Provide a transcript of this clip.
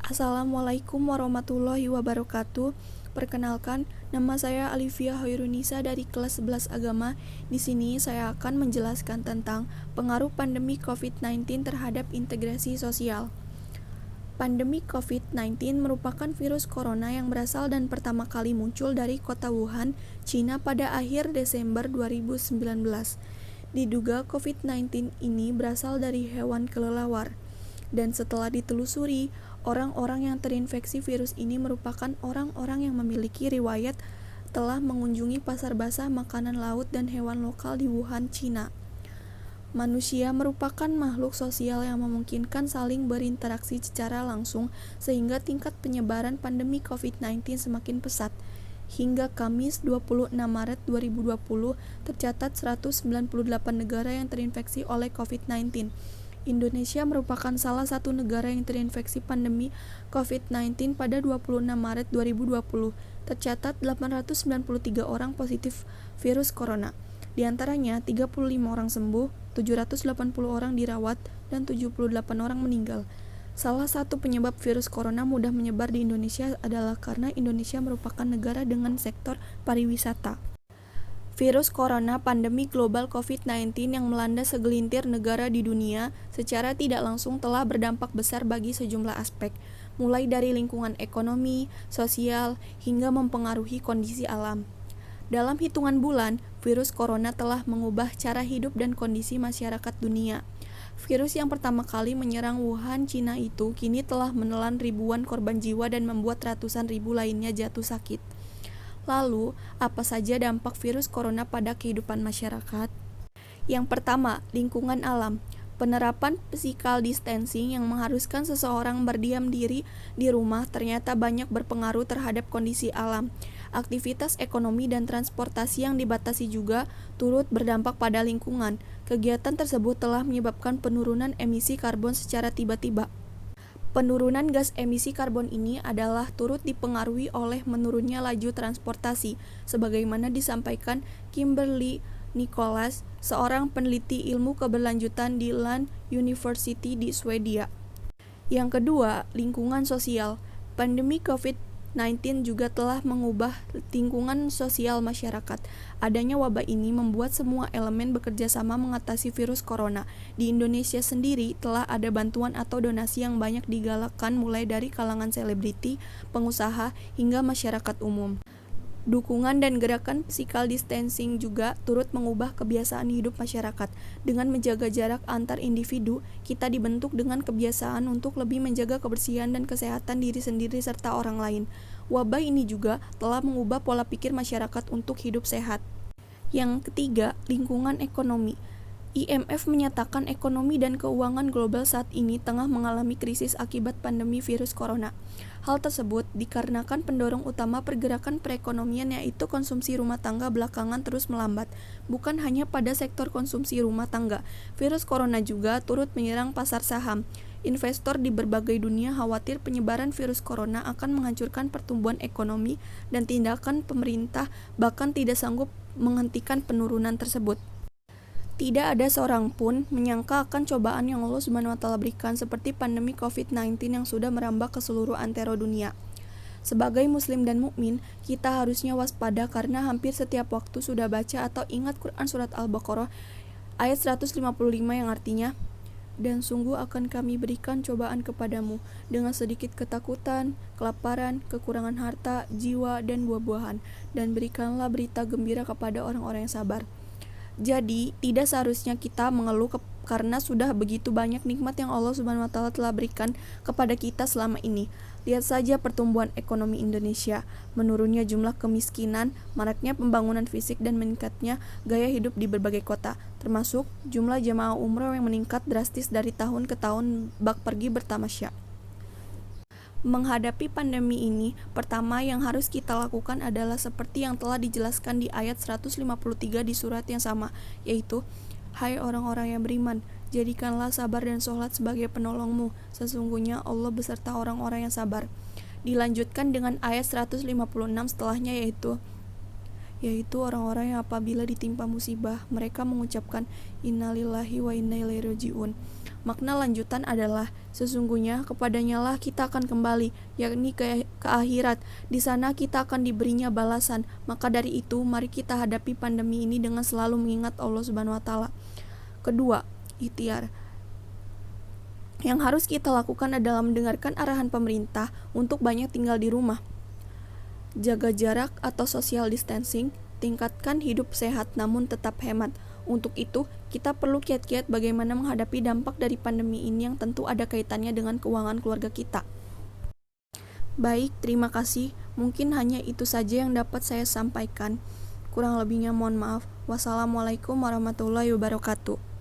Assalamualaikum warahmatullahi wabarakatuh. Perkenalkan, nama saya Alivia Hoirunisa dari kelas 11 Agama. Di sini saya akan menjelaskan tentang pengaruh pandemi COVID-19 terhadap integrasi sosial. Pandemi COVID-19 merupakan virus corona yang berasal dan pertama kali muncul dari kota Wuhan, China pada akhir Desember 2019. Diduga COVID-19 ini berasal dari hewan kelelawar. Dan setelah ditelusuri, orang-orang yang terinfeksi virus ini merupakan orang-orang yang memiliki riwayat telah mengunjungi pasar basah makanan laut dan hewan lokal di Wuhan, China. Manusia merupakan makhluk sosial yang memungkinkan saling berinteraksi secara langsung sehingga tingkat penyebaran pandemi COVID-19 semakin pesat. Hingga Kamis 26 Maret 2020 tercatat 198 negara yang terinfeksi oleh COVID-19. Indonesia merupakan salah satu negara yang terinfeksi pandemi COVID-19 pada 26 Maret 2020. Tercatat 893 orang positif virus corona. Di antaranya 35 orang sembuh, 780 orang dirawat, dan 78 orang meninggal. Salah satu penyebab virus corona mudah menyebar di Indonesia adalah karena Indonesia merupakan negara dengan sektor pariwisata. Virus corona pandemi global COVID-19 yang melanda segelintir negara di dunia secara tidak langsung telah berdampak besar bagi sejumlah aspek, mulai dari lingkungan ekonomi, sosial, hingga mempengaruhi kondisi alam. Dalam hitungan bulan, virus corona telah mengubah cara hidup dan kondisi masyarakat dunia. Virus yang pertama kali menyerang Wuhan, China itu kini telah menelan ribuan korban jiwa dan membuat ratusan ribu lainnya jatuh sakit. Lalu, apa saja dampak virus corona pada kehidupan masyarakat? Yang pertama, lingkungan alam. Penerapan physical distancing yang mengharuskan seseorang berdiam diri di rumah ternyata banyak berpengaruh terhadap kondisi alam. Aktivitas ekonomi dan transportasi yang dibatasi juga turut berdampak pada lingkungan. Kegiatan tersebut telah menyebabkan penurunan emisi karbon secara tiba-tiba. Penurunan gas emisi karbon ini adalah turut dipengaruhi oleh menurunnya laju transportasi, sebagaimana disampaikan Kimberly Nicholas, seorang peneliti ilmu keberlanjutan di Lund University di Swedia. Yang kedua, lingkungan sosial. Pandemi COVID-19 juga telah mengubah lingkungan sosial masyarakat. Adanya wabah ini membuat semua elemen bekerja sama mengatasi virus corona. Di Indonesia sendiri telah ada bantuan atau donasi yang banyak digalakkan mulai dari kalangan selebriti, pengusaha, hingga masyarakat umum. Dukungan dan gerakan physical distancing juga turut mengubah kebiasaan hidup masyarakat. Dengan menjaga jarak antar individu, kita dibentuk dengan kebiasaan untuk lebih menjaga kebersihan dan kesehatan diri sendiri serta orang lain. Wabah ini juga telah mengubah pola pikir masyarakat untuk hidup sehat. Yang ketiga, lingkungan ekonomi. IMF menyatakan ekonomi dan keuangan global saat ini tengah mengalami krisis akibat pandemi virus corona. Hal tersebut dikarenakan pendorong utama pergerakan perekonomian yaitu konsumsi rumah tangga belakangan terus melambat. Bukan hanya pada sektor konsumsi rumah tangga, virus corona juga turut menyerang pasar saham. Investor di berbagai dunia khawatir penyebaran virus corona akan menghancurkan pertumbuhan ekonomi dan tindakan pemerintah bahkan tidak sanggup menghentikan penurunan tersebut. Tidak ada seorang pun menyangka akan cobaan yang Allah Subhanahu wa Ta'ala berikan seperti pandemi COVID-19 yang sudah merambah ke seluruh antero dunia. Sebagai muslim dan mukmin, kita harusnya waspada karena hampir setiap waktu sudah baca atau ingat Quran surat Al-Baqarah ayat 155 yang artinya, "Dan sungguh akan kami berikan cobaan kepadamu dengan sedikit ketakutan, kelaparan, kekurangan harta, jiwa, dan buah-buahan, dan berikanlah berita gembira kepada orang-orang yang sabar." Jadi, tidak seharusnya kita mengeluh karena sudah begitu banyak nikmat yang Allah Subhanahu wa Ta'ala telah berikan kepada kita selama ini. Lihat saja pertumbuhan ekonomi Indonesia, menurunnya jumlah kemiskinan, maraknya pembangunan fisik dan meningkatnya gaya hidup di berbagai kota, termasuk jumlah jemaah umroh yang meningkat drastis dari tahun ke tahun bak pergi bertamasya. Menghadapi pandemi ini, pertama yang harus kita lakukan adalah seperti yang telah dijelaskan di ayat 153 di surat yang sama, yaitu, "Hai orang-orang yang beriman, jadikanlah sabar dan sholat sebagai penolongmu, sesungguhnya Allah beserta orang-orang yang sabar." Dilanjutkan dengan ayat 156 setelahnya, yaitu, yaitu orang-orang yang apabila ditimpa musibah, mereka mengucapkan innalillahi wa inna ilaihi raji'un. Makna lanjutan adalah, sesungguhnya kepadanyalah kita akan kembali, yakni ke akhirat. Di sana kita akan diberinya balasan. Maka dari itu, mari kita hadapi pandemi ini dengan selalu mengingat Allah Subhanahu wa Ta'ala. Kedua, ikhtiar. Yang harus kita lakukan adalah mendengarkan arahan pemerintah untuk banyak tinggal di rumah. Jaga jarak atau social distancing, tingkatkan hidup sehat namun tetap hemat. Untuk itu, kita perlu kiat-kiat bagaimana menghadapi dampak dari pandemi ini yang tentu ada kaitannya dengan keuangan keluarga kita. Baik, terima kasih. Mungkin hanya itu saja yang dapat saya sampaikan. Kurang lebihnya mohon maaf. Wassalamualaikum warahmatullahi wabarakatuh.